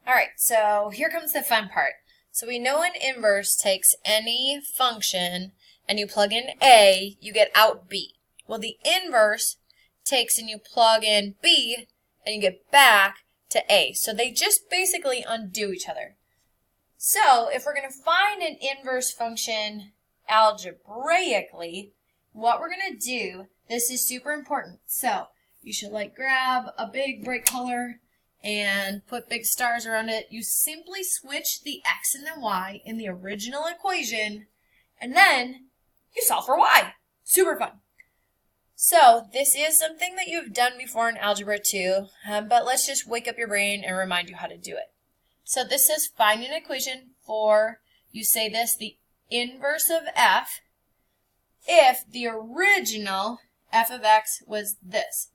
All right, so here comes the fun part. So we know an inverse takes any function and you plug in A, you get out B. Well, the inverse takes and you plug in B and you get back to A. So they just basically undo each other. So if we're going to find an inverse function algebraically, what we're going to do, this is super important. So you should grab a big bright color and put big stars around it. You simply switch the x and the y in the original equation, and then you solve for y. Super fun. So this is something that you've done before in Algebra 2, but let's just wake up your brain and remind you how to do it. So this says find an equation for, you say this, the inverse of f, if the original f of x was this.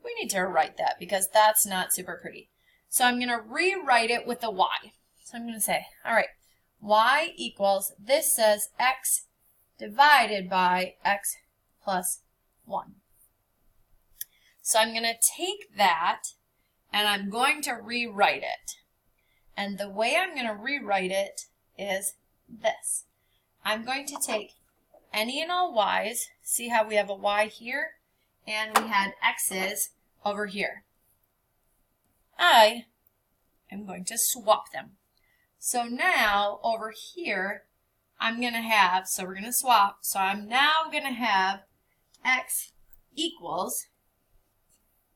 We need to write that because that's not super pretty. So I'm going to rewrite it with the y. So I'm going to say, all right, y equals, this says x divided by x plus 1. So I'm going to take that and I'm going to rewrite it. And the way I'm going to rewrite it is this. I'm going to take any and all y's, see how we have a y here, and we had x's over here. I am going to swap them. So now over here, I'm going to have, so we're going to swap, so I'm now going to have x equals,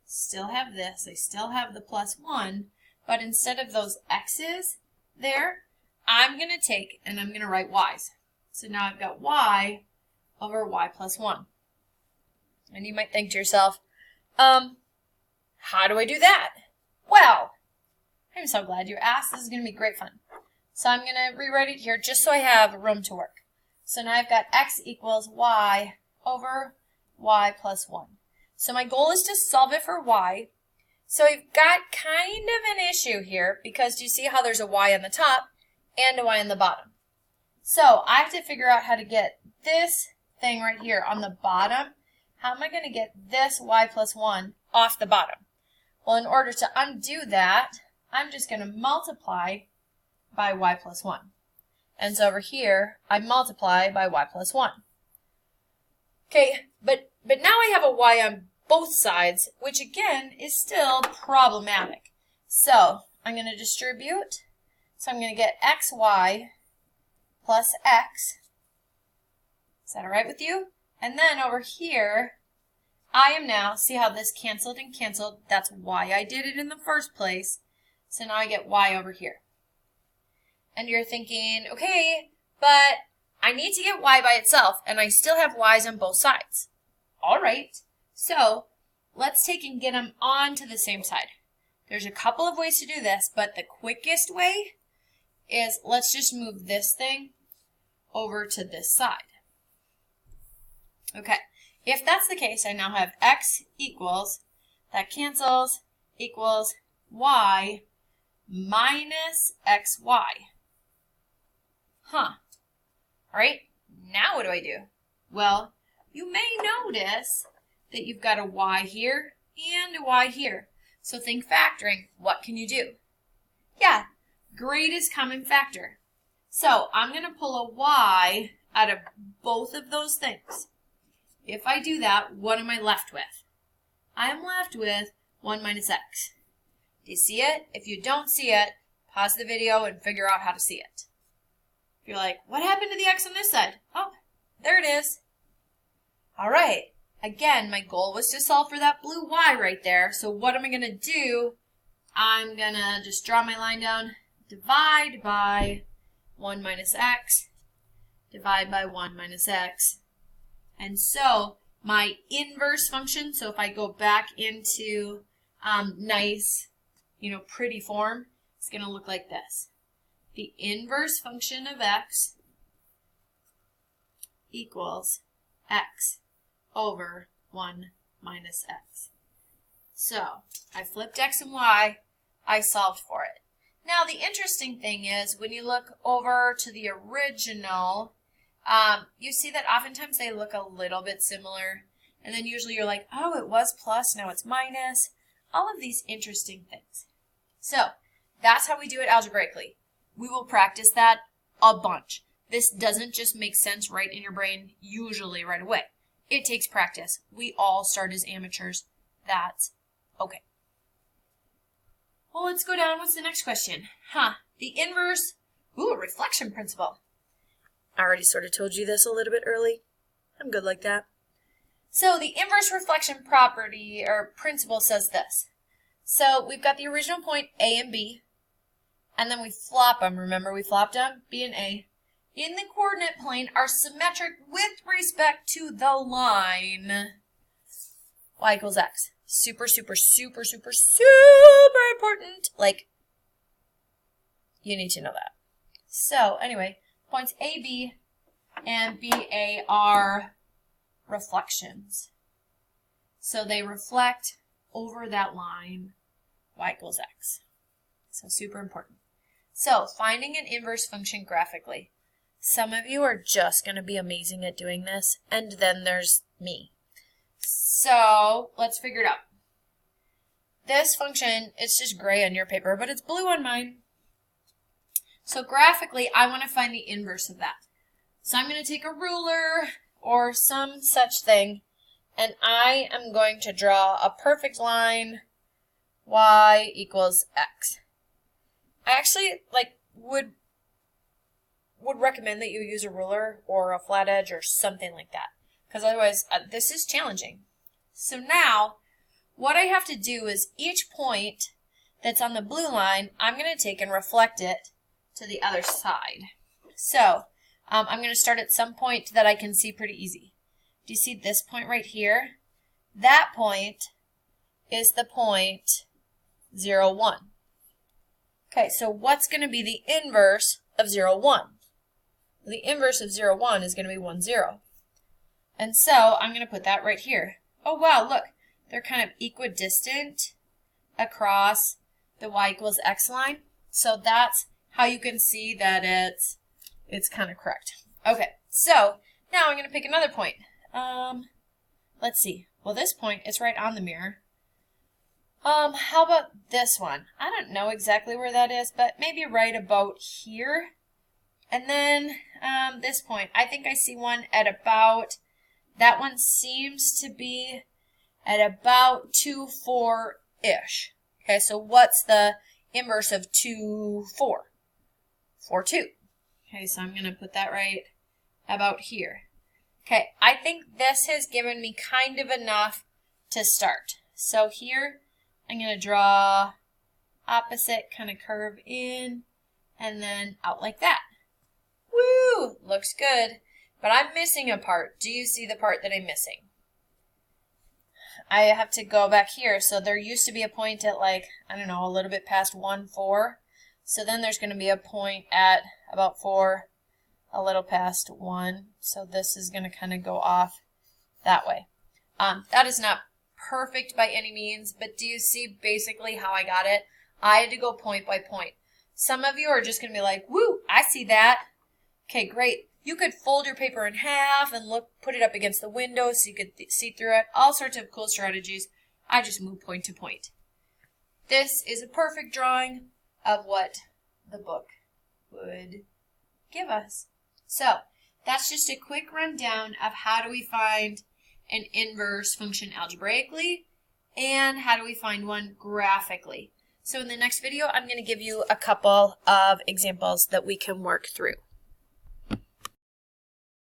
still have this, I still have the plus 1, but instead of those x's there, I'm going to take and I'm going to write y's. So now I've got y over y plus 1. And you might think to yourself, how do I do that? Well, I'm so glad you asked. This is going to be great fun. So I'm going to rewrite it here just so I have room to work. So now I've got x equals y over y plus 1. So my goal is to solve it for y. So I've got kind of an issue here because do you see how there's a y on the top and a y on the bottom? So I have to figure out how to get this thing right here on the bottom. How am I going to get this y plus 1 off the bottom? Well, in order to undo that, I'm just going to multiply by y plus 1. And so over here, I multiply by y plus 1. Okay, but now I have a y on both sides, which again is still problematic. So I'm going to distribute. So I'm going to get xy plus x. Is that all right with you? And then over here, I am now, see how this canceled and canceled? That's why I did it in the first place. So now I get y over here. And you're thinking, okay, but I need to get y by itself, and I still have y's on both sides. All right, so let's take and get them onto the same side. There's a couple of ways to do this, but the quickest way is let's just move this thing over to this side. Okay, if that's the case, I now have x equals, that cancels, equals y minus xy. Huh. All right, now what do I do? Well, you may notice that you've got a y here and a y here. So think factoring. What can you do? Yeah, greatest common factor. So I'm going to pull a y out of both of those things. If I do that, what am I left with? I'm left with 1 minus x. Do you see it? If you don't see it, pause the video and figure out how to see it. If you're like, what happened to the x on this side? Oh, there it is. All right. Again, my goal was to solve for that blue y right there. So what am I going to do? I'm going to just draw my line down. Divide by 1 minus x. Divide by 1 minus x. And so my inverse function, so if I go back into nice, pretty form, it's going to look like this. The inverse function of x equals x over 1 minus x. So I flipped x and y, I solved for it. Now the interesting thing is when you look over to the original, you see that oftentimes they look a little bit similar, and then usually you're like, oh, it was plus, now it's minus, all of these interesting things. So That's how we do it algebraically. We will practice that a bunch. This doesn't just make sense right in your brain, usually right away. It takes practice. We all start as amateurs. That's okay. Well, let's go down. What's the next question? The inverse, reflection principle. I already sort of told you this a little bit early. I'm good like that. So the inverse reflection property or principle says this. So we've got the original point A and B, and then we flop them. Remember, we flopped them, B and A. In the coordinate plane are symmetric with respect to the line y equals x. Super, super, super, super, super important. Like, you need to know that. So, anyway, points AB and BA are reflections. So they reflect over that line y equals x. So, super important. So, finding an inverse function graphically. Some of you are just going to be amazing at doing this, and then there's me. So, let's figure it out. This function, it's just gray on your paper, but it's blue on mine. So, graphically, I want to find the inverse of that. So, I'm going to take a ruler or some such thing, and I am going to draw a perfect line, y equals x. I actually, would recommend that you use a ruler or a flat edge or something like that, because otherwise this is challenging. So now what I have to do is each point that's on the blue line, I'm going to take and reflect it to the other side. So I'm going to start at some point that I can see pretty easy. Do you see this point right here? That point is the point 0, 1. Okay, so what's going to be the inverse of 0, 1? The inverse of 0, 1 is going to be 1, 0. And so I'm going to put that right here. Oh, wow, look. They're kind of equidistant across the y equals x line. So that's how you can see that it's kind of correct. Okay, so now I'm going to pick another point. Let's see. Well, this point is right on the mirror. How about this one? I don't know exactly where that is, but maybe right about here. And then this point, I think I see one at about, that one seems to be at about 2, 4-ish. Okay, so what's the inverse of 2, 4? 4, 2. Okay, so I'm going to put that right about here. Okay, I think this has given me kind of enough to start. So here, I'm going to draw opposite, kind of curve in, and then out like that. Woo! Looks good. But I'm missing a part. Do you see the part that I'm missing? I have to go back here. So there used to be a point at I don't know, a little bit past 1, 4. So then there's going to be a point at about 4, a little past 1. So this is going to kind of go off that way. That is not perfect by any means, but do you see basically how I got it? I had to go point by point. Some of you are just going to be like, woo, I see that. Okay, great. You could fold your paper in half and put it up against the window so you could see through it. All sorts of cool strategies. I just move point to point. This is a perfect drawing of what the book would give us. So, that's just a quick rundown of how do we find an inverse function algebraically and how do we find one graphically. So in the next video, I'm going to give you a couple of examples that we can work through.